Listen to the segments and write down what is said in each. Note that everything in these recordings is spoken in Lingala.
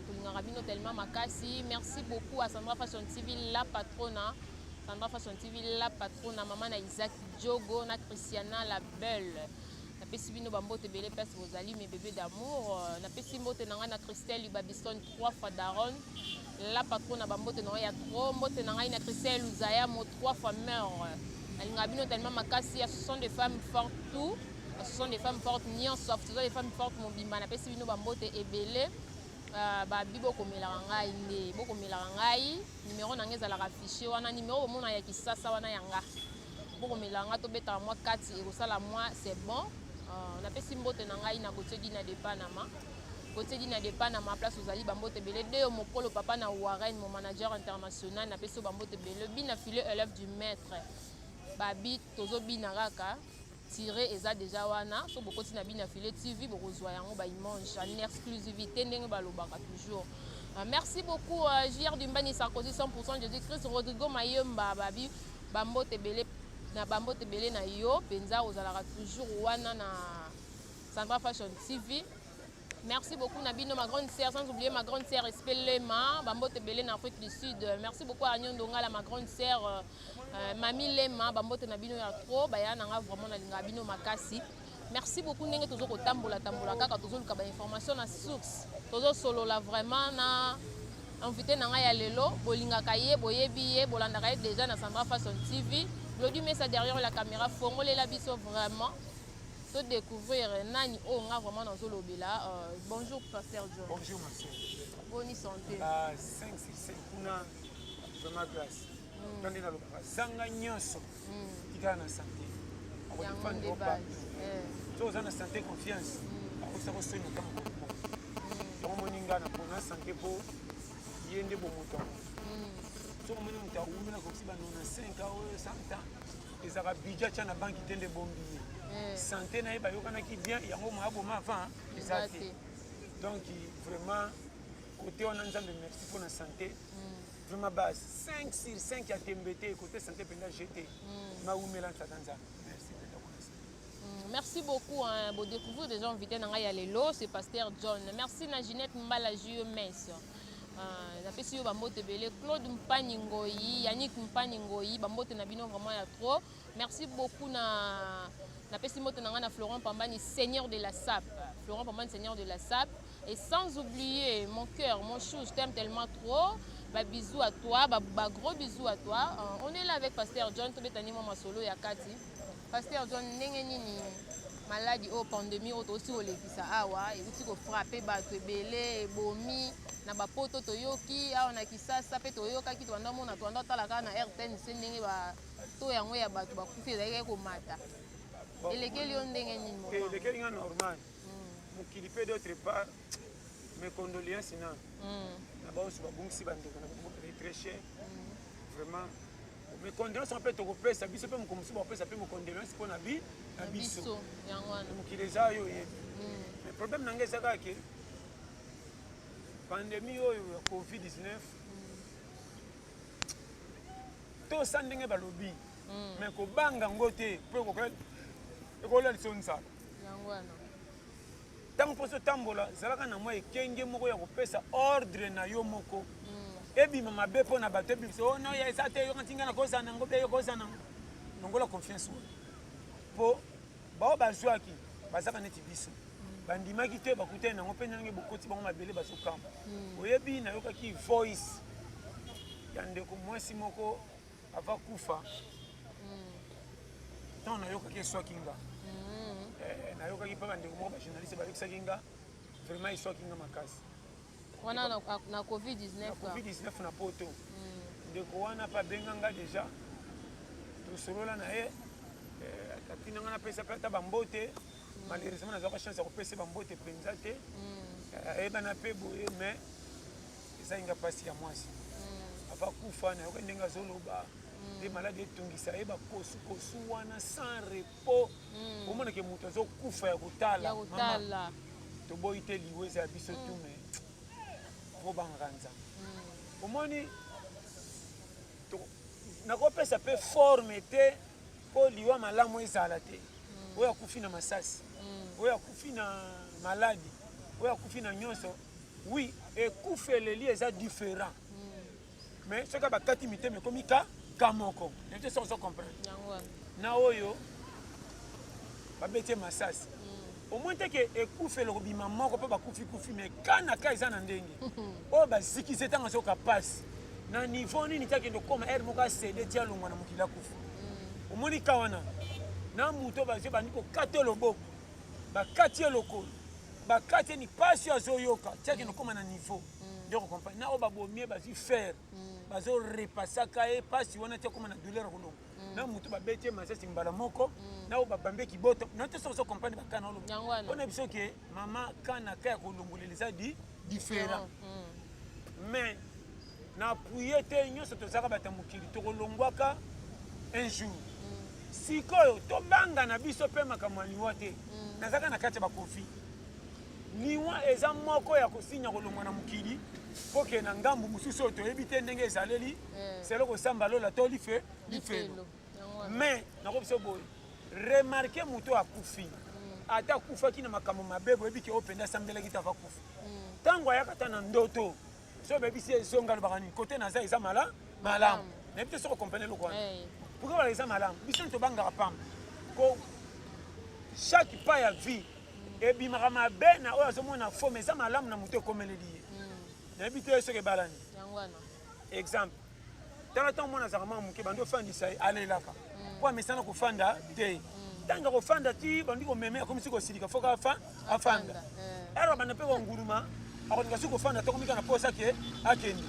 Tolingaka bino tellement makasi. Merci beaucoup à Sandra Fashion TV, la patrona. Sandra Fashion TV, la patrona. Maman na Isaac Diogo, na Christiana la belle. Na pesi bino bambote belé place Rosalie, mes bébés d'amour. Na pesi mbote nanga na Christelle Babiston 3 fois Daron. La patrona bambote nanga ya trop. Mbote nanga na Christelle Uzaya mo 3 fois mère. Alinga bino tellement makasi. Ce sont des femmes fortes tout. Ce sont des femmes fortes, nion soft, ce sont des femmes fortes, mon bimba. Na pesi bino bambote ebele. Babi boko melaka ngai nde boko melaka ngai numéro na ngai ezalaka affiché wana numéro omona ya kisasa wana yanga boko melaka ngai tobetaka mwa kati ekosala mwa c'est bon. Napesi mbote na ngai na Gautier Dina de Panama. Gautier Dina de Panama place ozali bambote ebele deo mokolo papa na Warren mon manager international. Napesi bambote ebele bina filé élève du maître babi tozo bina kaka tiré eza déjà wana so bokoti na bina filé TV bokozwa yango ba imange en exclusivité ndenge balobaka toujours. Merci beaucoup JR Dumbani Sarkozy 100% Jésus-Christ Rodrigo Mayemba babi bambote belé na bambote belé na yo penza ozalaka toujours wana na Sandra Fashion TV. Merci beaucoup Nabino, ma grande sœur, sans oublier ma grande sœur Espelema, Bambote Belé en Afrique du Sud. Merci beaucoup à Nyon Donga, ma grande sœur Mami Lema, Bambote Nabino ya trop, Baya Nanga vraiment na Nabino Makasi. Merci beaucoup Nenge Tozo Tambola Tambola Kaka Tozo Luka ba information na source. Tozo solo la vraiment na invité Nanga ya lelo, Bolinga Kaye, Boyebiye, Bolandaka déjà na Sandra Fashion TV. Lodi met ça derrière la caméra, Fongole la biso vraiment. De découvrir Nani Onga vraiment dans Zolobela. Bonjour Pasteur John. Bonjour ma soeur. Bonne santé. 5 sur 5 kuna vraiment grâce. Nandi na loba zanga nyonso. Tika na santé. On va faire des bases. So za na santé confiance. On ça reçoit une comme bon. Donc moninga na pour na santé pour yende bo moto. So moni muta umina ko siba na 5 ans 100 ans. Ezaka budget cha na banque tende bombi. Santé na yoka qui bien yango mo aboma avant ezate. Donc vraiment côté on a merci pour la santé. Vraiment base 5 sur 5 à TMBT côté santé pendant GT. Ma ou mélange tanza. Merci de ta connaissance. Merci beaucoup hein pour découvrir des gens invités na ya lelo c'est Pasteur John. Merci na Ginette Mbala JMS. Na pesi yo bambote belé Claude Mpaningoyi, Yannick Mpaningoyi, bambote na bino vraiment ya trop. Merci beaucoup na pesi moto na Florent Pambani, Seigneur de la SAP. Florent Pambani, Seigneur de la SAP. Et sans oublier mon cœur, mon chou, je t'aime tellement trop. Bah, bisous à toi, bah, gros bisous à toi. On est là avec Pasteur John, Tobetani Mama Solo Yakati. Pasteur John, nini maladie au pandémie, aussi au lekisa awa, et aussi ko frapper bato belé, bomi, na ba poto toyoki, awa na kisasa pe toyoka ki twanda mona twanda talaka na RTN sendenge ba to yango ya bato ba kufi ezalaki komata. Elekeli on ndenge nini mo. Elekeli nga normal. Mukili pe d'autre part mes condoléances na. Na ba osu ba bungisi bandeko na ba très cher. Vraiment mes condoléances on peut te repesa biso pe mukomusu ba pesa pe mo condoléances pour na bi na biso. Yango wana. Mukili za yo ye. Mais problème nanga ezaka ke pandémie oyo ya COVID-19 to sandenge balobi. Mais ko banga ngote pe ko ekola lisonza yangwana tango poso tambola zalaka na mwa ekenge moko ya kopesa ordre na yo moko ebima mabe po na bato ebiso oh non ya esate yo kantinga na kosa nango be yo kosa nango nongola confiance wo po bao bazwaki bazaka neti biso bandimaki te bakutani nango mpe nange bokoti bango mabele bazokamba oyebi nayokaki voice ya ndeko mwasi moko ava kufa tant nayokaki eswaki nga nayokaki mpe bandeko moko bajournaliste bayokisaki nga vraiment eswaki nga makasi wana na COVID-19 na poto ndeko wana mpe abenga nga deja tosolola na ye atina nga napesa mpe ata bambote malheureusement nazwaka chance ya kopesa bambote mpenza te ayebana mpe boye mais ezalinga mpasi ya mwasi ava kufa nayoka ndenge azoloba des maladies etungisa yeba kosu wana sans repos omonake moto azokufa ya kotala toboyi te liwe eza ya biso tu me obanganza omoni nakopesa mpe forme te mpo liwa malamu ezala te oyo akufi na masasi oyo akufi na maladi oyo akufi na nyonso oui ekufeleli eza différent mais soki bakati mitema ekomi kamoko nete soki ozo comprendre na oyo babetie masasi au moins teke ekufele kobima moko mpo bakufi mais kanaka eza na ndenge oyo bazikisi ntango azoka pasi na niveau nini tiakende okoma ere moko asede tia longwa na mokili akufa omoni ka wana na moto bazie bandi kokata loboko bakati ye lokolo bakati ye ni pasi azoyoka tiakende okoma na niveau nde kokomprendre na oyo babomie bazwi faire bazorepasaka ye pasi wana tia okoma na douleur kolongo na moto babeti ye masasi mbala moko na oyo babambe kiboto na te soki ozokomprendre bakana oloba mpona biso ke mama kanaka ya kolongolela eza différent mais na puye te nyonso tozalaka bato ya mokili tokolongwaka un jour sikoyo tobanga na biso mpe makambo ya liwa te nazalaka na kati ya bakofi liwa eza moko ya kosinya kolongwa na mokili mpo ke na ngambu mosusu oyo toyebi te ndenge ezaleli selo kosamba lola to lifelo mais nakobiso boye remarke moto akufi ata akufaki na makambo mabe boyebi ke oyo mpenza asambelaki te avakufa ntango ayaka ta na ndoto so bebisi ezonga lobaka nini kote naza eza malamu nayebi te soki okomprene eloko wana pourkui bala eza malamu biso tobangaka pamba ko chaque pas ya vie ebimaka mabe na oyo azomona fome eza malamu na moto ekomeleli ye nayebi te soki ebalani exemple tala ntango mwana azalaka mwa moke bandi ofandisa ye alelaka po amesana kofanda te ntango kofanda ti bandi komeme akomisi kosilika foka afanda ero banda mpe konguluma akolinga soki kofanda tokomika na posa ke akende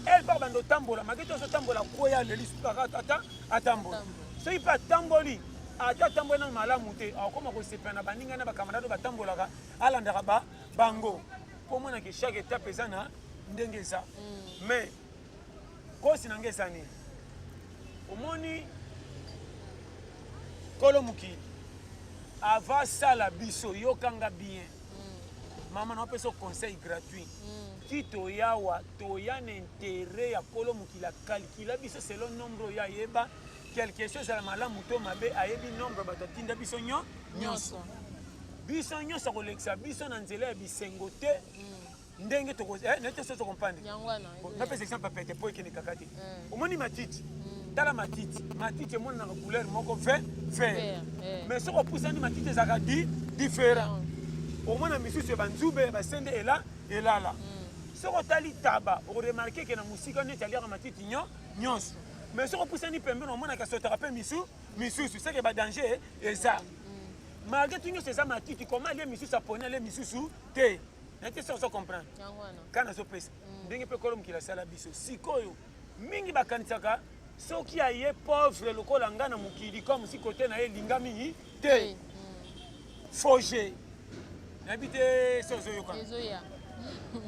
ele mpe banda otambola maketi ozotambola koya leli sukaka ata atambola soki mpe atamboli ata atamboli nano malamu te akokoma kosepela na baninga na bakamarade batambolaka alandaka bango mpo monake chaque étape eza na ndenge eza mais kosi nange eza nini omoni kolo mokili ava sala biso yokanga bien mama na opesa conseil gratuit ti toyawa toya na intérêt ya kolo mokili akalkila biso selon nombre oyo ayeba quelque chose ezala malamu to mabe ayebi nombre bato atinda biso nyonso biso nyonso akolekisa biso na nzela ya bisengo te ndenge nete soso kompande napesa exemple apete po ekende kaka te omoni matiti tala matiti emonanaka couleur moko vert mais soki opusani matiti ezalaka différent omona misusu banzube basende elala soki otali taba okoremarke ke na mosika neti aliaka matiti nyonso mais soki opusani pembeni omonaka sotaka mpe misusu seke badanger eza malgré tout nyonso eza matiti koma alie misusu aponi alie misusu te nete soki ozocomprendre kana azopesa ndenge mpe kolo mokili asala biso sikoyo mingi bakanisaka soki aye pauvre lokola nga na mokili comme si kote na ye elingami te foge nayebi te soki ozoyoka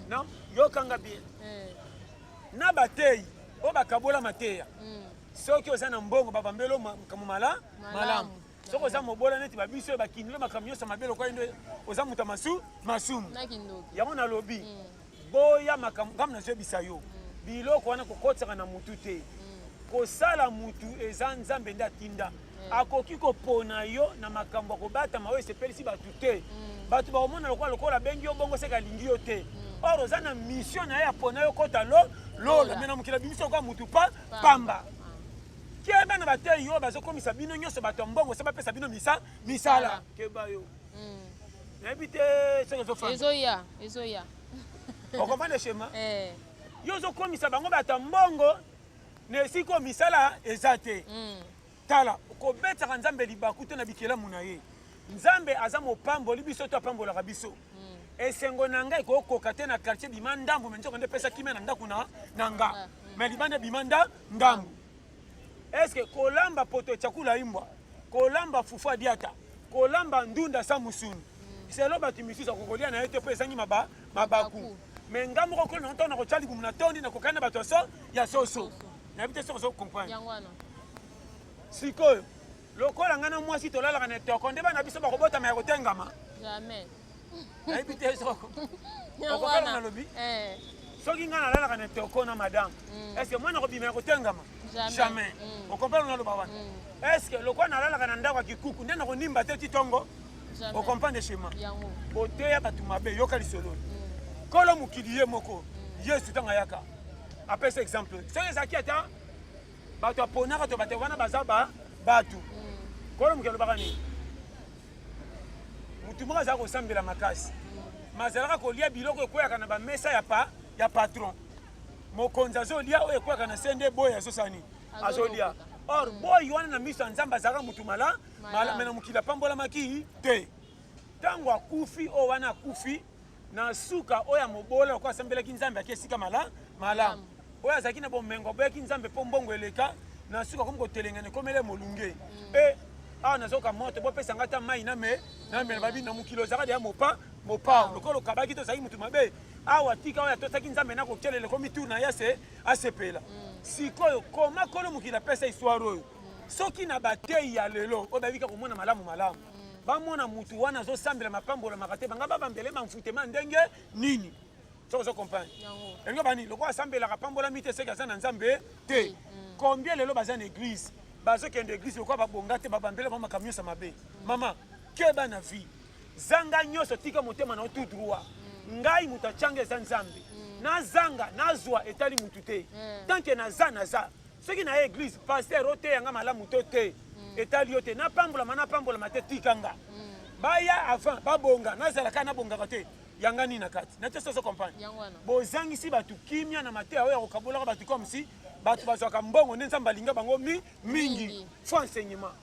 non yokanga bien na bateyi oyo bakabola mateya soki oza na mbongo babambeli makambo malamu soki oza mobola neti babiso oyo bakindile makambo nyonso mabe lokola nde oza moto masumu yango nalobi boya makambo ngambo nazoyebisa yo biloko wana kokotisaka na mutu te kosala mutu eza nzambe nde atinda akoki kopona yo na makambo ya kobatama oyo esepelisi bato te bato bakomona lokola bengi yo bongo seka alingi yo te or oza na mission na ye apona yo kota lola me na mokili abimisi lokola mutu pamba keba na bateyi oyo bazokomisa bino nyonso bato ya mbongo se bapesa bino misala keba yo nayebi te soki ezofanda ezoya okomprendre shema yo ozokomisa bango bato ya mbongo na esika misala eza te tala kobetaka nzambe libaku te na bikelamu na ye nzambe aza mopamboli biso to apambolaka biso esengo na ngai kokoka te na quartier bima ndambu me nzoko nde pesa kimia na ndako na nga me libanda bima ndambu eske kolamba poto chakula imbwa kolamba fufu adiata kolamba ndunda sa musuni selo bato misusu akokolia na ye te mpo ezangi mabaku me nga moko kolo na ntango nakotya likumu na tondi nakokani na bato ya soso nayebi te soki ozokomprendre sikoyo lokola ngai na mwasi tolalaka na etoko nde bana biso bakobotama ya kotengama nayebi te okokala nalobi soki ngai nalalaka na etoko na madame estce mwana kobima ya kotengama jamais okomprendre naloba wana estce lokola nalalaka na ndako ya kikuku nde nakonimba te titongo okomprendre shema boteya bato mabe yoka lisolo kolo mokili ye moko yesu ntango ayaka apesa exemple soki ezalaki ata bato aponaka to bato wana baza bato kolo mokili alobaka nini mutu moko azala kosambela makasi mazalaka kolia biloko ekweyaka na bamesa ya patron mokonzi azolia oyo ekweyaka na se nde boyi azosala nini azolia or boyi wana na miso ya nzambe azalaka mutu me na mokili apambolamaki te ntango akufi oyo wana akufi na suka oyo amobola lokola asambelaki nzambe aki esika malamu oyo azalaki na bomengo aboyaki nzambe mpo mbongo eleka na suka komi kotelengana ekomele molunge mpe awa nazoka moto bopesanga ata mai namela babi na mokili ozalaka deya mopao lokola okabaki to ozalaki mutu mabe awa tika oyo atosaki nzambe na kokelela ekomi tour na ye asepela sikoyo koma kolo mokili apesa histoire oyo soki na batei ya lelo oyo babika komona malamu bamona mutu wana azosambela mapambolamaka te banga babambele bamfutema ndenge nini soki ozokomprendre elingo bani lokola asambelaka pambolami te soki aza na nzambe te combien lelo baza na église bazokende église lokola babonga te babambele bango makambo nyonso mabe mama keba na vie zanga nyonso tika motema na tout droit ngai mutu atyanga eza nzambe nazanga nazwa etali mutu te tanke naza soki na ye église paster oteyanga malamu to te etali yo te napambolama te tikanga baya avant babonga nazalaka nabongaka te yanga nini na kati nate soso comprendre bozangisi bato kimia na mateya oyo akokabolaka bato comme si bato bazwaka mbongo nde nzambe alinga bango mingi fo enseignement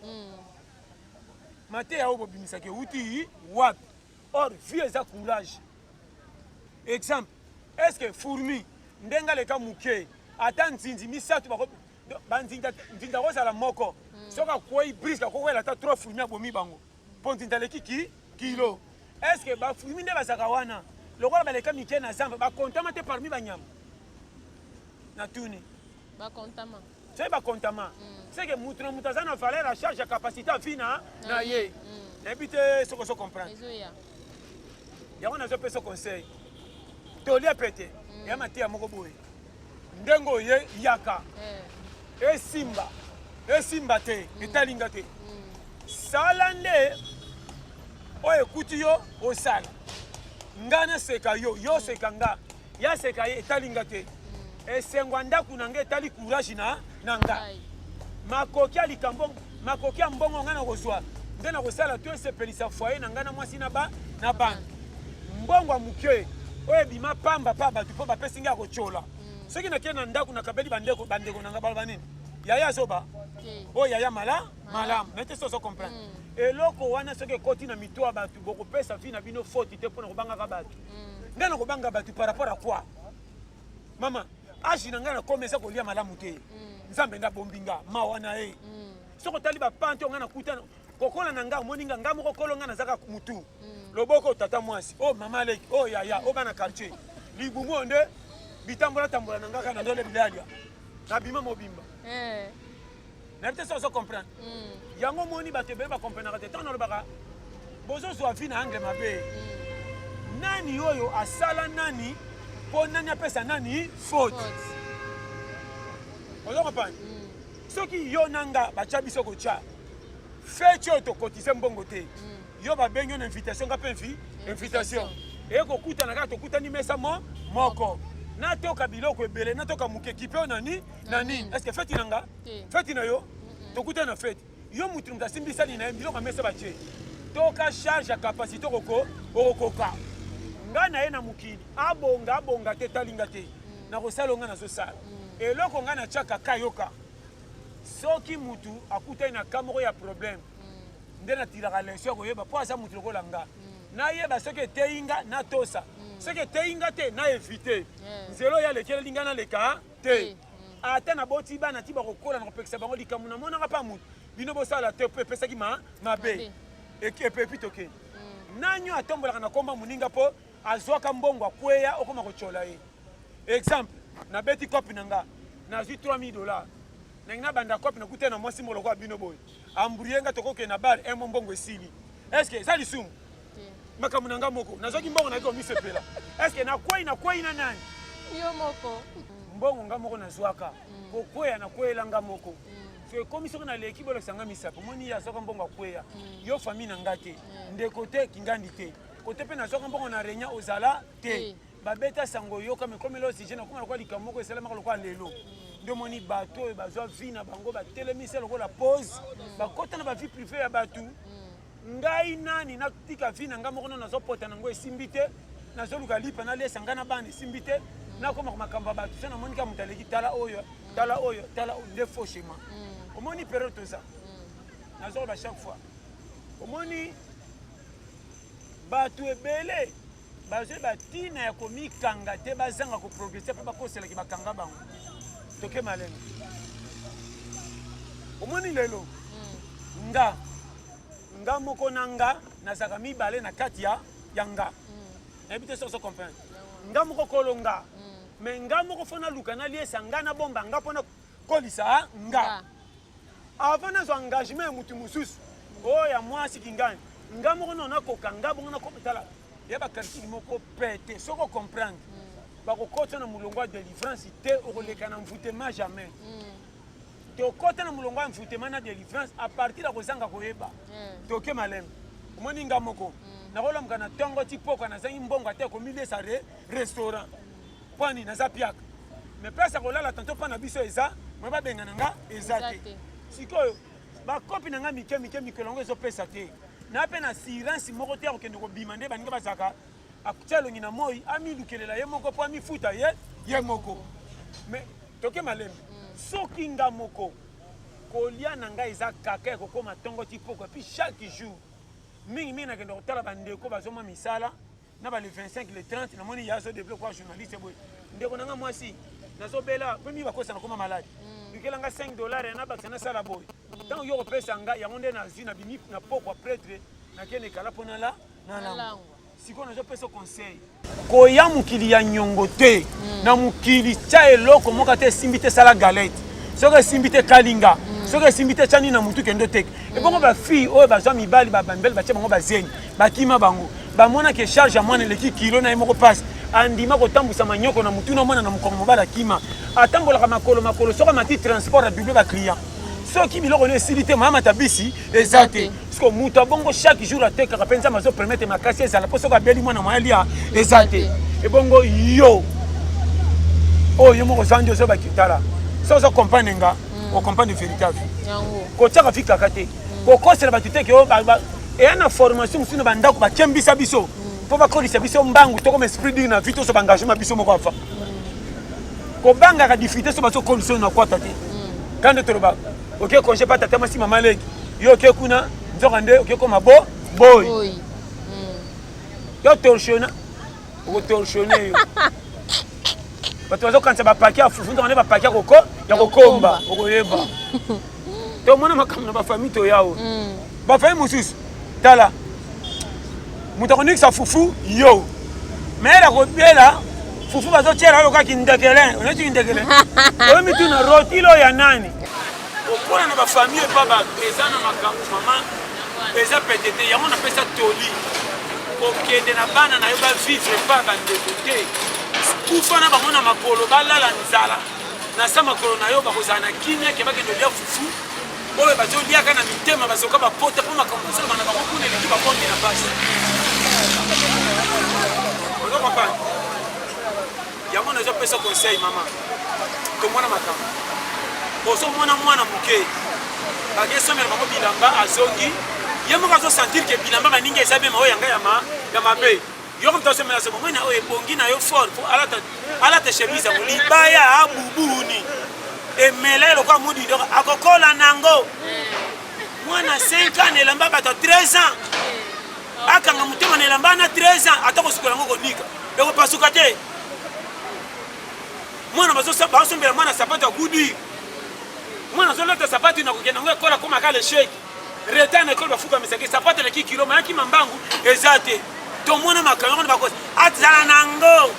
mateya oyo bobimisaki euti wapi or vie eza courage exemple est-ce que fourmi ndenge aleka moke ata nzinzi misato nzinza kozala moko soki akwei briske akokwela ata 3 fourmi abomi bango mpo nzinza aleki kilo est ce que bafourmi nde bazalaka wana lokola baleka mike na zamba bakontama te parmi banyama na tuni soki bakontama seke mutu na mutu aza na valeur ya charge ya capacité ya vie na ye nayebi te soki ozo comprendre yango nazopesa conseil tolia pete ya mateya moko boye ndenge oye yaka esimba te etalinga te sala nde oyo ekuti yo osala nga naseka yo seka nga yaseka ye etalinga te esengwa ndaku na nga etali courage na nga makoki ya mbongo nga na kozwa nde na kosala to esepelisa foyer na nga na mwasi na bana mbongo ya moke oyo ebima pamba pa bato mpo bapesi nga ya kotyola soki nakei na ndako nakabeli bandeko na nga baloba nini yaya azoba oyo yaya malamu nete so ozo comprendre eloko wana soki ekoti na mito ya bato bokopesa vi na bino foti te mpona kobangaka bato ngai na kobanga bato par rapport à quoi mama agi na ngai nakomesa kolia malamu te nzambe nde abombi nga mawa na ye soki otali bapante oyo ngai nakutana kokola na ngai omoni nga moko kolo ngai nazaka mutu loboko tata mwasi o mama aleki o yaya o bana quartier libumu nde bitambola na nga kaka na ndole bilalia nabima mobimba nayebi te so ozo comprendre yango moni bato ebele bakomprendaka te ntango nalobaka bozozwa vi na angle mabe nani oyo asala nani mpo nani apesa nani faute ozo comprendre soki yo na nga batya biso kotya feti oyo tokotize mbongo te yo babengi yo na invitation nga mpe invitation ekokutana kaka tokutani mesa moko natoka biloko ebele natoka mokeki mpe oyo na nini estce feti na nga feti na yo tokuta na feti yo mutu mutu asimbisani na ye biloko amesa batie toka charge ya kapasité okokoka ngai na ye na mokili abonga te talinga te na kosala onga nazosala eloko ngai natyaka kayoka soki mutu akutani na ka moko ya problème nde natilaka leso ya koyeba mpo aza mutu lokola nga nayeba soki eteyi nga natosa soki eteyi nga te na evite nzela oyo alekeleli nga naleka te ata naboti bana ti bakokola na kopekisa bango likambo namonaka mpa mutu bino bosala te mpo epesaki mabe epepi tokeni nani oyo atombolaka na komba moninga mpo azwaka mbongo akweya okoma kotyola ye exemple nabeti kopi na nga nazwi 3000 $. Nangi nabanda kopi nakutana na mwasi moloko ya bino boye ambrouye nga tokokende na bar emo mbongo esili estce eza lisumu makambo na nga moko nazwaki mbongo nayaki komisepela estce nakwei na nani yo moko mbongo nga moko nazwaka kokweya nakweyela nga moko so ekomi soki naleki bolekisa nga misapo moni ye azwaka mbongo akweya yo famille na nga te ndeko te kingandi te kote mpe nazwaka mbongo na renya ozala te babeta sango yoka mais comme là oxygène comme quoi likambo ko esala makalo kwa lelo ndio moni bato bazwa vie na bango batelemisa loko la pause bakota na ba vie privée ya batu ngai nani natika vie na ngamoko na zopota nango esimbite nazoluka lipa na lesa ngana bani esimbite nakoma makambo batu sana moni ka mutaleki tala oyo nde faux schéma omoni période to ça nazoloba chaque fois omoni batu ebele bazwe batina ya komikanga te bazanga koprogresse mpe bakoselaki bakanga bango toke malenge omoni lelo nga moko na nga nazaka mibale na kati ya nga nayebi te soso comprendre nga moko kolonga me nga moko fona luka naliesa nga na bomba nga mpona kolisa nga avant nazwa engagement ya mutu mosusu oyo ya mwasi kingani nga moko nona koka nga bongo na kopetala ya bakartili moko pete soko comprendre bakokota na mulongo ya délivrance te okoleka na mvutema jamais tokota na mulongo ya mvutema na délivrance à partir ya kozanga koyeba toke maleme omoni nga moko nakolamuka na ntongo ti poko nazangi mbongo ate komilesa restaurant pwani naza piaka mais place ya kolala tanto mpa na biso eza moye babengana nga eza te sikoyo bakopi na nga mike mikolo yango ezopesa te na mpe na assurance moko te ya kokende kobima nde baninga bazalaka akutia elongi na moi amilukelela ye moko mpo amifuta ye moko mais toke malembe soki nga moko kolia na ngai eza kaka ya kokoma ntongo ti poko epuis chaque jour mingi nakende kotala bandeko bazomwa misala na bale 25 le 30 namoni ya azodevele kwa journaliste boye ndeko na nga mwasi nazobela mpe mi bakosa nakoma maladi lukelanga $5 na bakisa nasala boye ntango yo kopesa nga yango nde nazwi na bimi na pokwa pretre nakende kala mpo na lango sikoyo nazopesa conseil koya mokili ya nyongo te na mokili tya eloko moko te esimbi te sala galete soki esimbi te kalinga soki esimbi te tya nini na mutu kende oteka ebongo bafille oyo bazwa mibali babambeli batia bango bazengi bakima bango bamonaki charge ya mwana eleki kilo na ye moko pasi andima kotambusa manyoko na mutu na mwana na mokongo mobali akima atambolaka makolo soki amati transport adouble baclient soki biloko no esili te mayamata bisi eza te parceke moto abongo chaque jour atekaka mpe nzambe azopermettre makasi ezala mpo soki abeli mwana mwaya lia eza te ebongo yo oyo moko ozandi ozobaki tala so ozokomprendre nga okomprendre véritable kotiaka fi kaka te kokosela bato teke eya na formation mosusu na bandako bakembisa biso mpo bakolisa biso mbangu tokoma esprit dir na vi toso baengagement biso moko afa kobangaka difficulté so bazokolisa na kwata te kande toloba oke konje pa tata masi mama leki yo oke kuna nzoka nde oke koma boy yo torsiona okotorsione yo bato bazokanisa bapaki ya fufu nzoka nde bapaki ya kokomba okoyeba tomona makambo na bafamille toyawo bafamille mosusu tala moto akonikisa fufu yo mayela kobiela fufu bazotyela oyo kaki ndekele oneti ndekele oyo mituna rotilo ya nani opona na bafamille epa eza na makambo mama eza pete te yango napesa toli kokende na bana na yo bavivre pa bandeko te kufa na bango na makolo balala nzala na sa makolo na yo bakozala na kimia ke bakende olia fufu oyo bazoliaka na mitema bazoka bapota mpo makambo osala bana bango kuna eleki bakonde na basi ozokopana yango nazopesa conseil mama tomona makambo ozomona mwana moke bakesomela bango bilamba azongi ye moko azosentir ke bilamba baningi eza bema oyo yanga ya mabe yoko mtu asomela sema mwena oyo ebongi na yo fort po alata chemise yango libaya abubuni emela eloko mudi donc akokola nango mwana 5 ans elamba bato 13 ans akanga motema na elamba na 13 ans ata kosukola yango konika ekopasuka te mwana bazosombela mwana sapato ya gudi mwana azolata sapato na kokenda yango ekola koma kala sheki reta na ekolo bafuka misaki sapato eleki kilo mayaki mambangu eza te tomona makambo yango bakosi atizala nango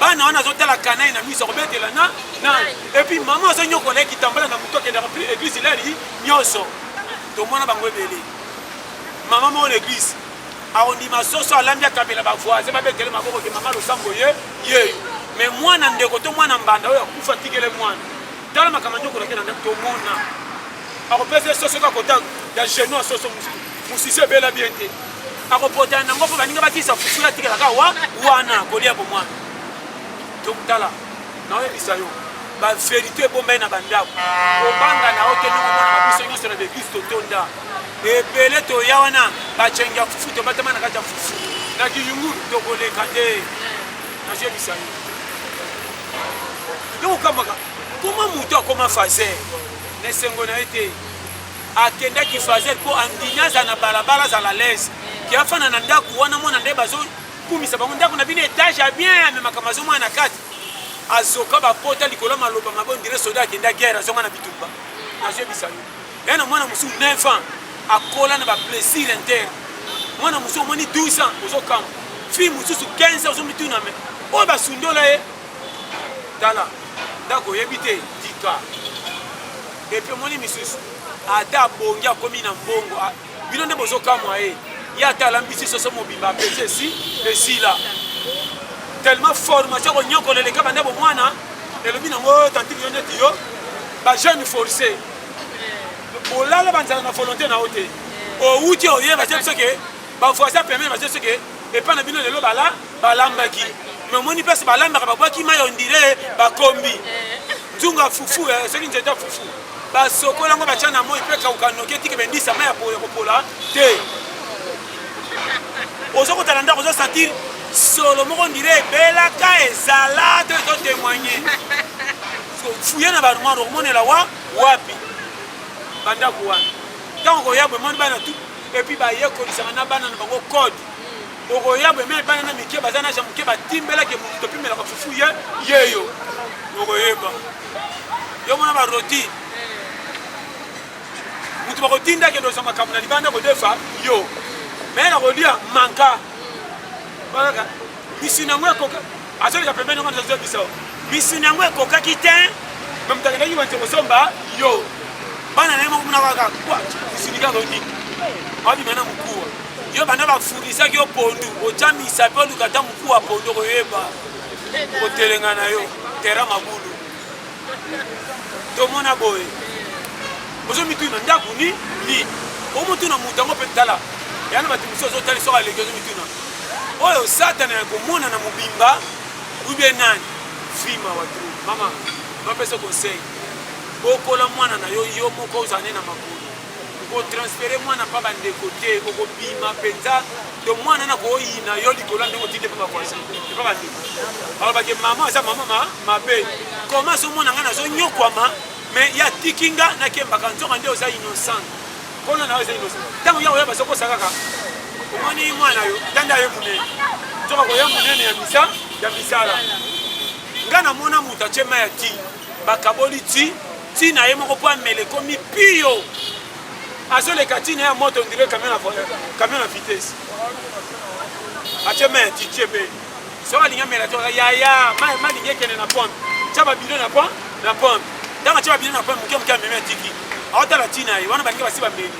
bana wana azotala kanai na miso akobetela na epuis mama azonyokola ekitambala na motu akendaka eglise ilali nyonso tomona bango ebele mama moko na eglise akondima soso alambi akabela bavoisin babetele maboko ke mama losambo yeyo me mwana ndeko to mwana mbanda oyo akufa tikele mwana tala makambo nyokolaki na ndeko tomona akopesa soso kakota ya genou ya soso mosisi ebela bien te akopota nango mpo baninga bakisa fufu ya tikelaka wana kolia bomwana tokutala naoyebisa yo baverité ebombai na bandako kobanga na oke nokomona biso nyonso na beglise totonda ebele toya wana bacengia fufu tobatama na kati ya fufu na kiyungulu tokoleka te nazoyebisa yo yokokambaka koma moto akoma faser na esengo na ye te akendaki faser mpo andinyaza na balabala azala lese ke afana na ndako wana mwana nde bazokumisa bango ndako na bino etage ya bien amemaka mazomwana na kati azoka bapota likolo maloba mabe ondire soda akenda guerre azonga na bitumba nazoyebisa yo ye na mwana mosusu 9 ans akola na baplaisir interne mwana mosusu omoni 12 ans ozokamba fille mosusu 15 ans ozomituna me oyo basundola ye tala ndako oyebi te tika epe omoni misusu ata abongi akomi na mbongo bino nde bozokamwa ye ye ata alambisi soso mobimba apesi esila tellement formation konyokola eleka bande bomwana elobi nango tantiki yo neti yo bajeune forcé olala banzala na volonté na yo te outi oyeba te biso ke bavoisin pemene baze biso ke epai na bino lelo balambaki me omoni mpesi balambaka babwaki mai ondire bakombi nzunga fufu soki nzeta fufu basokola yango batya na moi mpe kauka noki etike bendisa mai ya kopola te ozokotala ndako ozosentir solo moko ndire ebelaka ezala to ezotémoigne fuye na barumano okomonela wapi bandako wana ntango koya bwemoni bana tu epuis bayekolisaka na bana na bango code okoya bweme bana na mike baza na ja moke batimbelaki motu topimelaka fufu yeyo okoyeba yo mona baroti motu bakotindaki edosa makambo na libanda kodefa yo me na kolia manka balaka misuni yango ekoka azoleka pembeni yango nazozobisa misuni yango ekokaki te me moto akendaki banze kosomba yo bana na ye moko mona kaka misuni kaka oniki abima na mokuwa yo banda bafurisaki yo pondu otya mpe oluka ata mokuwa pondu koyeba kotelenga na yo tera mabulu tomona boye ozomituna ndako ni omotuna moto yango mpe tala yana bato mosusu ozotali soki aleki ozomituna oyo satana ya komona na mobimba ube nani fima watru mama bapesa conseil bokola mwana na yo moko ozala ne na makolo kotransfere mwana mpa bandeko te okobima mpenza to mwana na koyina yo likolo ndenge otinde mpe bavoisin epa bandeko alobake mama aza mama mabe koma azomona ngai nazonyokwama me ya tikinga nakembaka nzonga nde oza innocent kona na yo eza innocent ntango ya koya bazokosa kaka omoni mwana yo tanda ye monene nzoka koya monene ya misala nga namona moto atye ma ya ti bakaboli ti na ye moko mpo amele ekomi pio azoleka ti na ye ya moto ondire camion na vitesse atye ma ya ti tie mpe soki alingi amela te yaya malingi ekende na pompe tya babilo na pompe ntango atye babilo na pompe moke amemi atiki aotala ti na ye wana balingi basi bameli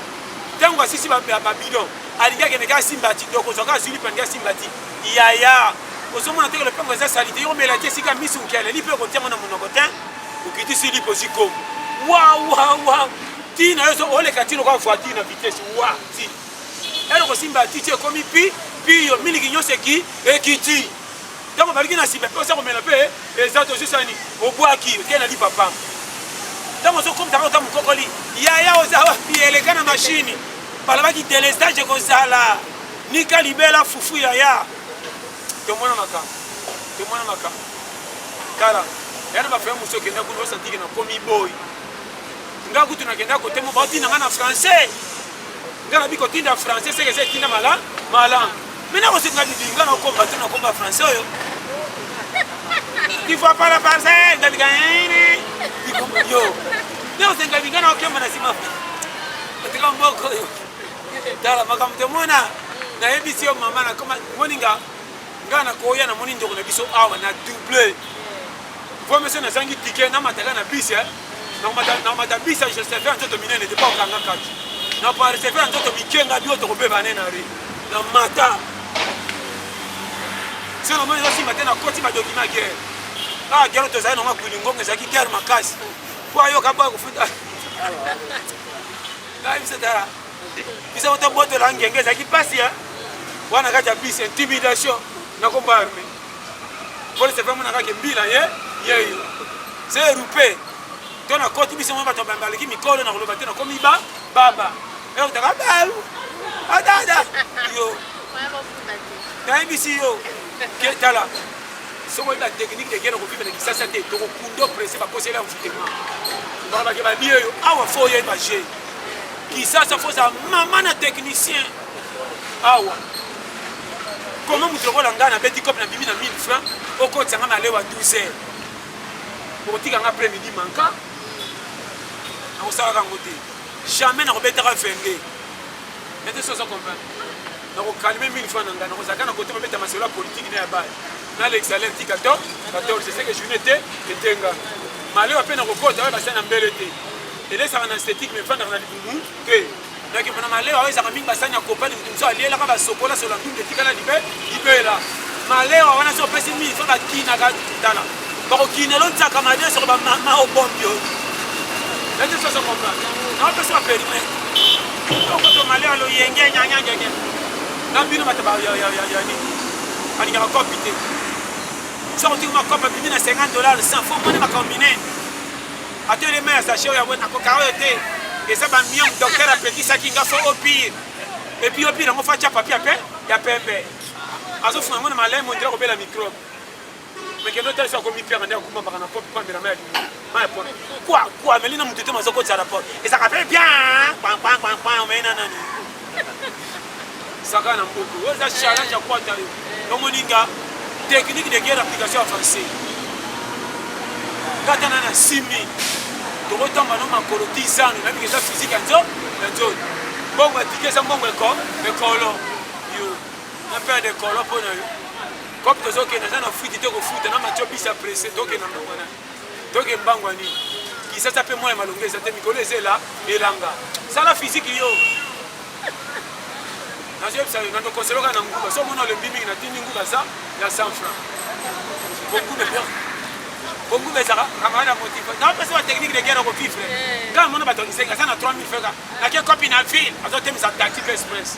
ntango asisi babilo alingi akende kaka simba ti doko ozwaka azwili pandi asimba ti yaya ozomona teke lopango eza sali te yo omela ti esika misi nkeleli mpe okotiango na monoko te okiti si lipo si komo wa ti na yo oleka ti lokola voiture na vitesse wa ti eloko simba ti ti ekomi piyo miliki nyonso ekiti ntango baliki na simba mpe oza komela mpe eza tozosani obwaki otie na lipapamba ntango ozokomtaka ota mokokoli yaya oza wapi eleka na mashini balabaki delestage ekozala nika libela fufu yaya tomona makambo kala yana bafaya mosu okenda kuna osantiki na komi boy nga kutu nakenda kotemo baotinda nga na français nga nabi kotinda français seke eza etinda malamu mena kosenga bibinga nakomba te nakomba français oyo il faut pas la parcelle ngabika yo ne osenga binga na okemba na sima otika mboko yo tala makambo tomona nayebisi yo mama nakoma moninga nga nakoya namoni ndeko na biso awa na double vo mese nazangi tike namataka na bisi nakomata bisi je serve ya nzoto minene depa okanga kati na pareserve ya nzoto mikenga bio tokobebane na re na mata se namoni ezosimba te nakoti badokima guerre guerre tozali nanga kulingongo ezalaki guerre makasi po ayoka boya kofuta ngai biso tala biso kotobotola ngenge ezalaki mpasi wana kati ya bis intimidation nakomba arme police vraiment nakaki mbila ye c'est européen to na koti biso mo bato bambaliki mikolo na koloba te na komi baba otaka balu adada yo nayebisi yo tala soko la technique de guerre kovive na kisasa te tokokundo presse bakoseli ya mfutema bakabaki babi oyo awa fo oyeba je kisasa foza mama na technicien awa comment moto lokola ngai nabeti cope na bimi na 1000 francs okotisanga malewa 12 heures okotikanga après midi manka nakosalaka yango te jamais nakobetaka vende nete soza comprendre nakokalme 1000 francs na ngai nakozalaka na kote mabeta masolo ya politike ne ya bale na l'exalaire ti 14 c'est ce que journée te etenga malewa mpe nakokota oyo basali na mbele te elesaka na esthétique mefandaka na libumu te naki mpona malewa oyo ezaka mingi basani ya kopani mutu mosu alielaka basokola sola ndundu etikala libela malewa wana so opesi 1000 francs bakinaka tala bakokinela ontiaka malewa soko maobombi oyo ete soso comprendre naopesi baperimetre okoto malewa loyenge nyanyangenge na bino bato yani alingaka kopi te soko tiki makopi abimi na $50 100 fo mone makombine ate elema ya sache oyo nakoka oyo te eza bamillion docteur apekisaki nga fo opire epuis opire yango fo atya papier ya pembe azofunga yango na malai mondira kobela microbe mekendo otalisa akomipiaka nde akumambaka na pope pambela maya pone kwa melina mutu te mazokotisa rapport ezaka mpe bien omei na nani saka na mboku oyo eza challenge ya kwata yo omoninga technique de guerre application avancée katana na 6000 tokotamba no makolo 10 ans nabiki eza physique ya nzoni mbongo atike eza mbongo ekolo yo na pere de kolo mpo na yo kope tozokende eza na fuite te kofuta na matio bisa presse tokenda mbangwana toke mbangwani kisasa mpe mwa ya malongo eza te mikolo eza elanga sala physique yo nazoyebisa yo nandokonseloka na nguba so mona olembi mingi natindi nguba za ya 100 francs bongube ezaka kamara na motif naopesa batechnique de guerre kokifre kaka mona bato isenga aza na 3000 francs nake kopi na ville azotemisa tactique express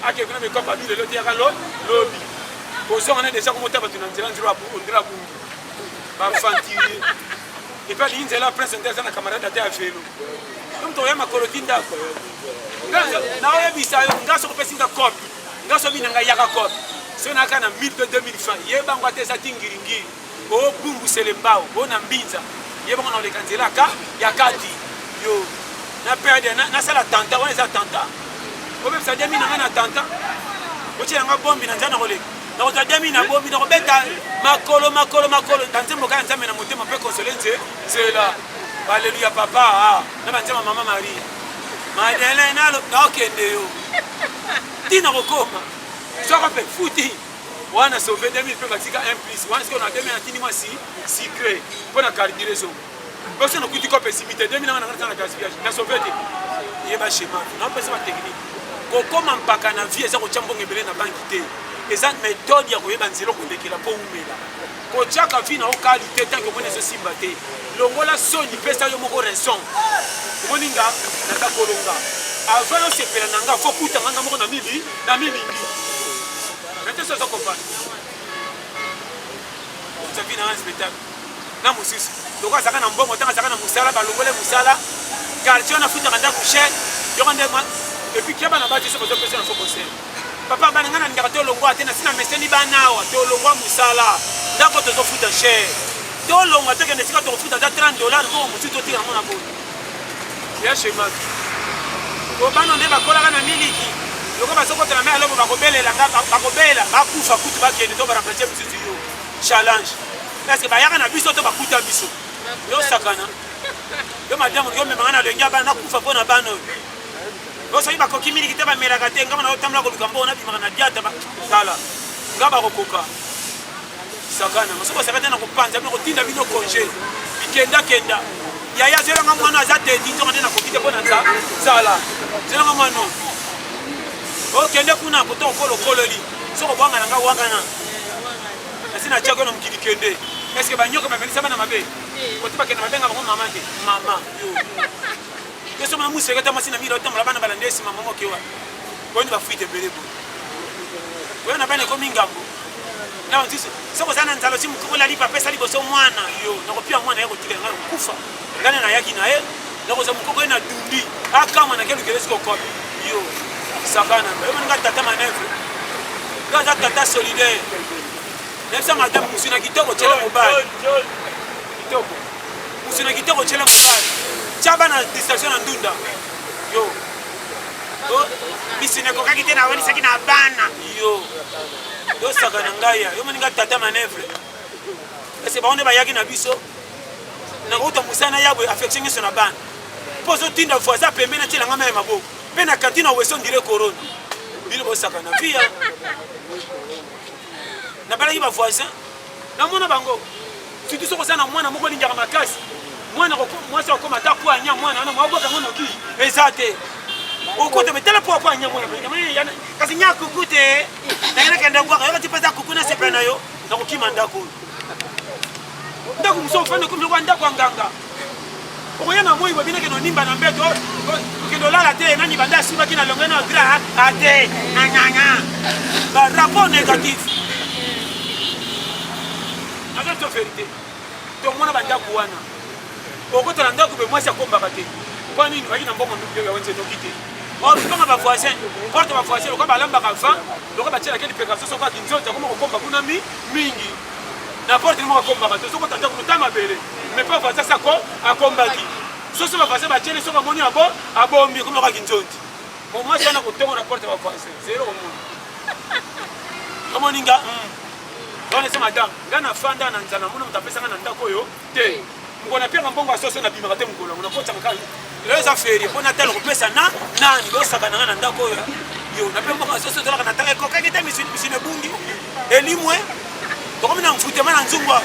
ake kuna mikopa bile lelo tiyaka lobi kozonga na deja komota bato na nzela ondira bungu bafantiri epe alingi nzela prince nde aza na camarade ate ya velo donc toya makoloti ndako naoyebisa yo nga soko opesi nga kopi nga so bina ngai yaka kopi so naka na 1000 to 2000 francs yebango ate eza ti ngiringiri obumbusele mbao bona mbinza yebango na oleka nzela ya kati yo na perde nasala tanta wana eza tanta obebisa 2000 nanga na tanta otyela nga bombi na nzela na koleka nakozwa 2000 na bombi nakobeta makolo na nzembo kaka nzambe na motema mpe konsole nzela alleluya papa na banzema mama marie madeleine naokende yo ntina kokoma soko mpe futi wana sauve 2000 mpe batika 1 plus wana sikoyo na 2000 natindi mwa secret mpo na cardireso oso nakuti kope simite 2000 nanga nangana na gaspillage na sauve te yeba shema naopesa batechnique kokoma mpaka na vie eza kotya mbongo ebele na banki te eza méthode ya koyeba nzela kolekela mpo umela kotyaka vi na okali te tanke omoni ezosimba te longola soni pesa yo moko raison omoninga naza kolonga avant yosepela na nga fo kutanga nga moko na milingi nate so eza kopana ozavi na nga spectacle na mosusu loko azaka na mbongo tanga azaka na mosala balongole mosala quartier na futaka ndako cher yoko nde epuis kia bana bati so bazopesa na fo conseil papa bana nga nalingaka tolongwa te nasina meseni banawa tolongwa mosala ndako tozofuta cher tolongwa tokende esika tokofuta ata $30 moko mosusu totika nango na boni ya shemaki obana nde bakolaka na miliki loko bazokotela me alobo bakobela bakufa kutu bakende to baremplace mosusu yo challenge parceke bayaka na biso to bakuta biso yo sakana yo madamu yomemanga na lenge ya bana nakufa mpo na bana oyo osoki bakoki miliki te bamelaka te ngama na otambola koluka mbo nabimaka na diata tala nga bakokoka sakana mosuku osaka te na kopanza bino kotinda bino congé bikendakenda yaya zelanga mwana aza teti ntonga nde nakoki te mpo na nzala zelanga mwana okende kuna koto okolokololi soko bwanga nanga wangana asi na tiako na mokili kende eske banyoka bamelisa bana mabe kote bakende babenga bango mama te mama yo so mona museke ta masi na mira otambola bana balanda esima mama okewa boni bafuite ebele bo oyo na bana ekomi ngambo na ntisi soko sana nzalo si mukoko la lipa pesa liboso mwana yo nakopia mwana yako tika ngalo kufa ngane na yaki na ye nakoza mukoko ena dundi akama na kelu kelesi ko kopi yo sakana yo nga tata manevre nga tata solidaire nefsa madame musina kitoko chela mobile kitoko musina kitoko chela mobile chaba na distraction na ndunda yo bisine ko kakite na wani saki na bana yo yo sakana ngaya yo nga tata manevre ese ba onde ba yaki na biso na ko to musana yabwe affection so na bana pozo tinda voisin pembeni na tela ngama ya maboko pe na kantine weso ndire corona bino bo sakana via na bala yi ba voisin na mona bango surtout soko sana mwana moko linga makasi mwana ko mwasa ko mata kwa nya mwana na mwaboka ngono ki ezate ukote betela po kwa nya mwana yana kasi nya kukute na yana kenda kwa wakati pesa kukuna sepra nayo na kukima ndako ndako msofane kumbe kwa ndako nganga okoyana moi bobina ke no nimba na mbeto ke do lala te nani banda siba kina longena gra ate nganga ba rapport négatif avec la vérité to mona banda kuwana okota na ndako be mwasi akomba kate kwa nini waki na mbongo ndugu ya wenze nokite o bipanga ba voisin porte ba voisin ko ba lamba ka fa ko ba tshela ke dipeka so kwa kinzota ko mo komba kuna mingi na porte mo komba kate so ko tata ko tama bele mais pas voisin ça ko akombaki so so ba voisin ba tshele so ba moni abombi ko mo ka kinzoti mo mwasi ana ko tongo na porte ba voisin zero ko mo kama ninga Bwana sema madame, ngana fanda na nzana muna mtapesa ngana ndako yo te. Ngona pia mbongo asoso na bimaka te mkola. Unakota makali. Leo za feri, bona telo kupesa na nani ndo saka ngana ndako yo. Yo, na pia mbongo asoso tola kana taka ko kakita misine bungi. Elimwe. To kama na mfute mana nzungwa.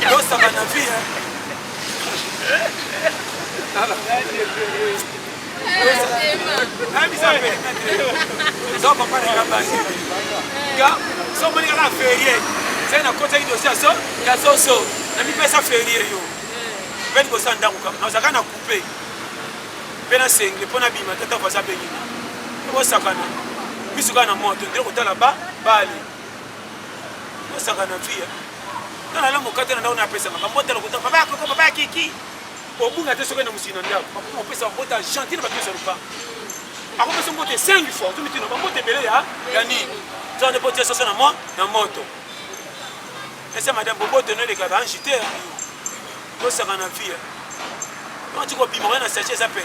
Ndo saka na via. Habi sa perimetre. Zo papa na basi. Ga, so mani kana ferie. C'est un côté de ça, ya soso. Na mi pesa ferie yo. Ben ko sanda ko kam. Na saka na couper. Pena sengle pona bima tata fa sa bengi. Ko saka na. Bisuka na moto ndeko tala ba bali. Ko saka na via. Na la mo kata na na pesa ma mbotela ko papa ko papa kiki. Obunga te soka na musina ndako. Ko pesa mbota gentil ba pesa rupa. Ako pesa mbote 5 fois. Tu mitino ba mbote bele ya ni. Tu ne peux pas te na moi na moto. Et c'est madame Bobo de nous les gars, j'étais au Saranavia. Quand tu copies, on a sachet ça peine.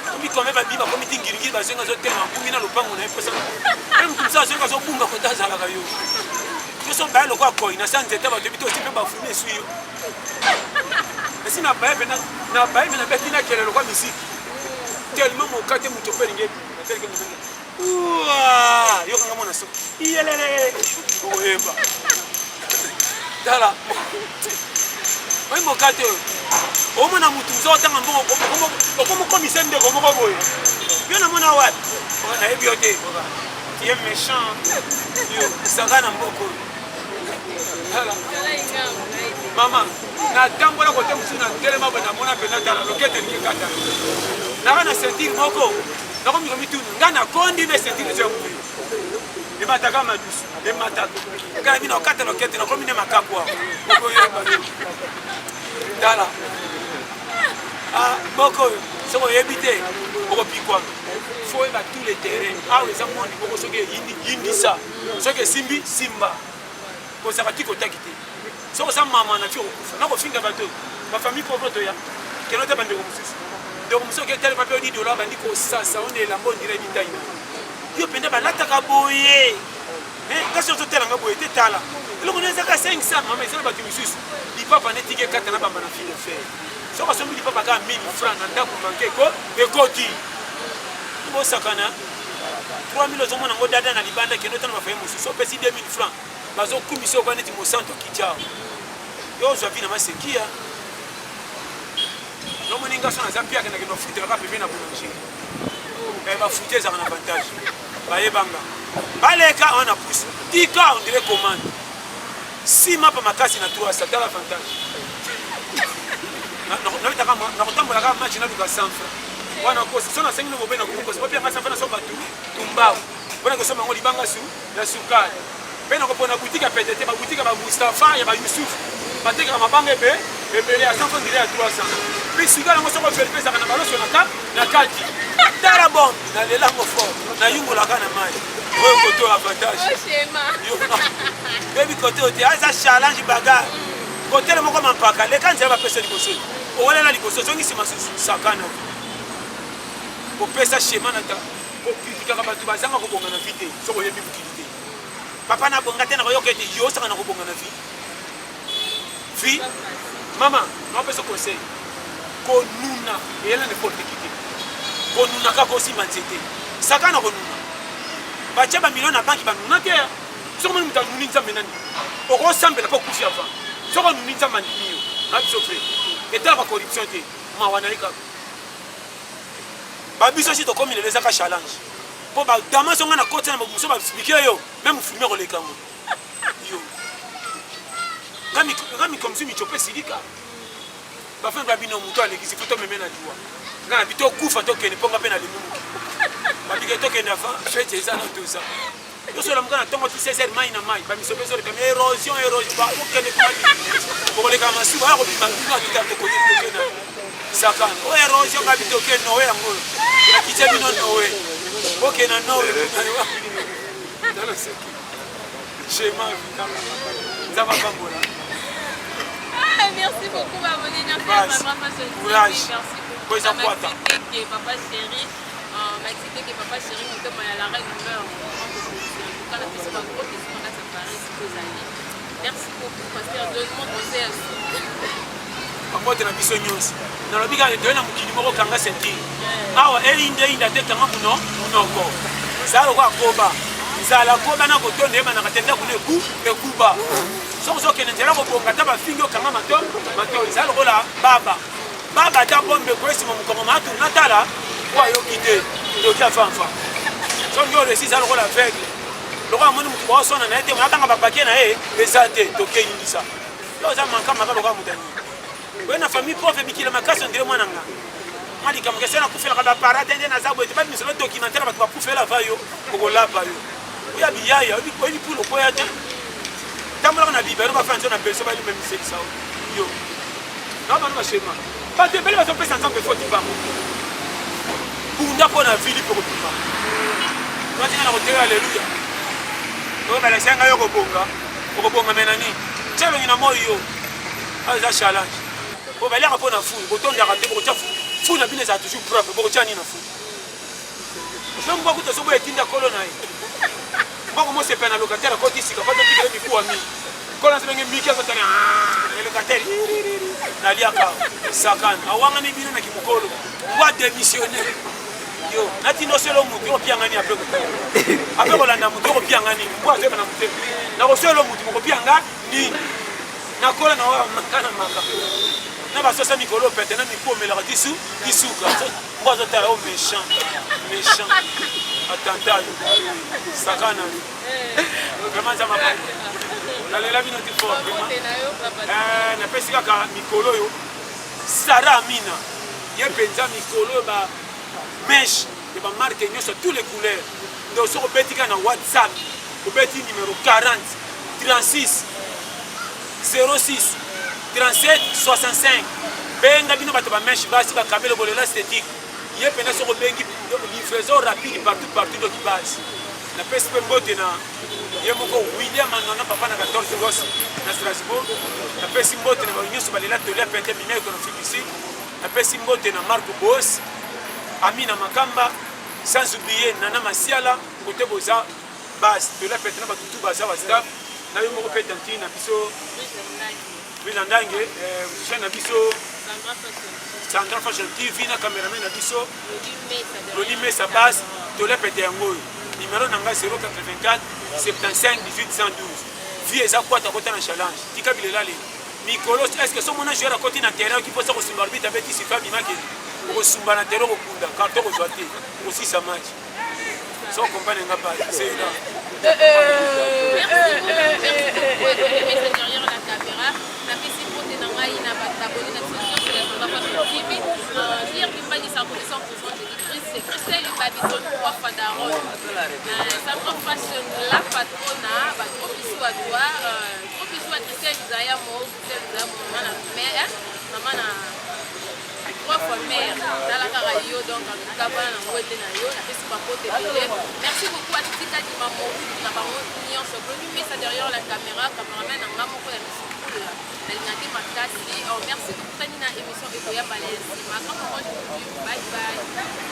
Comme quand même, il va comme il dit, il va se faire un tellement pour mina le pain, on a pas ça. Même tout ça, c'est quand on bunga kota za la rayo. Je suis pas le quoi quoi, il a santé, tu vas te bito aussi pas fumer suyo. Mais si na pas na betina quelle le quoi musique. Tellement mon côté mon topé ngé, tel que nous. Ouah, yo kanga mona so. Iyelele. Oh eba. Dala. Moi mon kate. O mona mutu nzota ngambongo okomo commissaire ndeko moko boye. Yo na mona wapi? Na ebiote. Tu es méchant. Yo, sanga na mboko. Dala. Mama, na tambola kote musina ndelema bana mona pena dala lokete ni kata. Na na sentir moko. Na komi komi tu ngana kondi na sentir je mu. E mataka madusu, e mataka. Kana bina okata lokete na komi ne makapwa. Moko yeba. Dala. Ah, moko soko yebite. Oko pikwa. Faut eba tous les terrains. Ah, les amoni boko soke yindi sa. Soke simbi simba. Ko sakati ko takite. Soko sa mama na fio kufa. Na ko finga bato. Ma famille pauvre to ya. Keno te bande ko musisi. Donc monsieur qui tel papier $10 bandi ko sasa on est la bonne dire bitaï. Yo penda balata ka boye. Ka surtout tel nga boye te tala. Le connaît ça ka 500 maman c'est ba tu musisi. Di papa ne tike kata na bamba na fille de fer. So ka sombi di papa ka 1000 francs na ndako manke ko e koti. Bo sakana 3000 ozomo na ngodada na libanda keno tana mafaye musisi. So pesi 2000 francs. Bazo kumiso kwa neti mo santo kichao. Yo zo vina masekia. Non, mon ingénieur a zappé avec nos foot, il va pas payer na boulanger. Elle va foutre ça en avantage. Baye banga. Baleka on a poussé. 10 cas on dirait commande. Si ma pa makasi na 3 ça t'a l'avantage. Na kotambola ka match na duka 100 francs. Wana ko sona 5 no bobena ko pas bien ça fait na so batu. Tumbao. mpona kosomba yango libanga ya sukali mpe nakopona boutique ya PDT baboutique ya bamustafa ya bayusuf batekaka mabanga ebele ya 100 ndile ya 300 mpe sukali yango soko felipe ezaka na baloso na kati tala bombe nalelango fort nayungolaka na mai oyo koto avantage bebi kote ote aza challenge bagare kotele moko mampaka leka nzela bapesa liboso owalela liboso zongi nsima sakana kopesa shema nata kokritikaka bato bazanga kobonga na vi te soko oyebi bokili te papa nabonga te nakoyoka ete yo osanga na kobonga na vi mama naopesa conseil konuna eyela neporte kite konuna kaka osimba nzete sakana konuna batia bamilio na banki banuna te soko moni moto anuni nzambe nani okosambela mpo okufi avant soko anuni nzambe andimi yo na biso mpe etala bacorruption te mawa nali kaka babiso si tokomi lelo ezaka challenge mpo badamasi nga na koti na moso baexplike yo meme filme koleka ngo yo nga mikomisi michope silika bafenge babino moto alekisi fo tomeme na liwa nga na bi tokufa tokende mpo nga mpe na limumu babike tokende avant fete eza na toza yosola muka na ntongo ti 16 mai na mai bamisope ezoleka me érosion okende okoleka masuba oya kobima bino akita tokokena sakana oyo érosion nga bitoke nowe yango nakitia bino nowe okena nowe shema nzamba pambola. Merci beaucoup, ma bonne merci. Courage. Papa chéri, Maxité que papa chéri, nous sommes à la reine meurt. Merci beaucoup, pasteur. Donne-moi conseil. Papa, tu as mis son news. Dans le bilan, tu as un numéro kanga senti. Ah ouais, elle est inde de kanga muno, munoko. Ça le voit koba. Ça la koba na koto ne mana katenda kune ku e kuba. Sozo ke nzela ko bonga ta ba fingo kanga mato ça le rola baba. Baba ta bombe ko esi mo ko matu natala kwa yo kite to kia fanfa. So ndio le si ça le rola aveugle. Le roi moni mutu bosona na ete mo atanga ba paquet na e pesate to ke indisa. Yo za manka maka lo ka mutani. We na famille pauvre bikila makasi ndire mwana nga. Mali kama kesena kufela kada parade ndene na zabo ete ba misolo documentaire ba kufela vayo ko la ba yo. Ya biyaya obi ko ni pulo ko ya ta. Tamula na bibero ba fanzo na beso ba ni même c'est ça. Yo. Na ba na shema. Ba te bele ba so pesa nzambe foti ba mo. Bunda ko na vili pour tout. Na tina na ko tera alleluia. No ba la senga yo ko bonga menani. Tshelo ngina moyo. Aza challenge. Ko ba leka pona fu, ko tonda ka te ko tsafu. Fu na bine za toujours propre, ko tshani na fu. Je mbo ko to so bo etinda kolona yi. Mbo mo se pena locataire ko tisika pa to tikele mi ku ami. Kola se ngemi kia zotana le locataire. Na liaka sakana. Awanga ni bino na kimukolo. Wa démissionner. Yo, nati no selo mutu ko pianga ni apeko. Apeko landa mutu ko pianga ni. Mbo aze na mutu. Na ko selo mutu ko pianga ni. Na kola na wa makana maka. Na ba sosa mikolo pete na mikomela disuka. Mbo zo tala o méchant. Attentat. Sakana. Vraiment ça m'a pas. La lela bino ti fort vraiment. Na pesika ka mikolo yo. Sara Amina. Ye penza mikolo ba mèche et ba marque nyoso tous les couleurs. Donc so betika na WhatsApp. Ko beti numéro 40 36 06 37 65. Benga bino bato ba mèche basi ba kabelo bolela esthétique. Ye pena so bengi livraison rapide partout do qui base. Na PSP mbote na ye moko William Anona papa na 14 gos na Strasbourg. Na PSP mbote na nyoso balela tolia pente mimé ko no ici. Na PSP mbote na Marco Boss, Amina Makamba, sans oublier Nana Masiala côté Boza base tolia pente na batutu baza wa staff. Na yo moko pete antine na biso Wilandange chaîne na biso Sandra Fashion TV na cameraman na biso Lodime sa base tolia pete yango. Numéro nanga 084 75 18 112. Vie eza kwata kota na challenge. Tika bilela le. Mikolo est-ce que son mona joueur à côté na terrain qui peut se resumba arbitre avec ici fa bimake. Ko sumba na terrain ko kunda carton ko joate. Aussi ça match. So compagne nga pas. C'est là. Derrière la caméra, la petite côté na ngai na abonné na sur la Sandra Fashion TV. Dire que pas 100% de Christelle na biso 3 fois daron Sandra Fashion la patrona gros bisous à toi gros bisous à Christelle Zaya mo maman na 3 fois mère dans la radio donc en tout cas bana na ngote na yo na pesi ba pote belé merci beaucoup à Tika di maman na ba nyonso produit mais ça derrière la caméra cameraman na ngamo ko ya misukula na linaki makasi merci beaucoup tani na émission Ekoya Balesi ma grand bye bye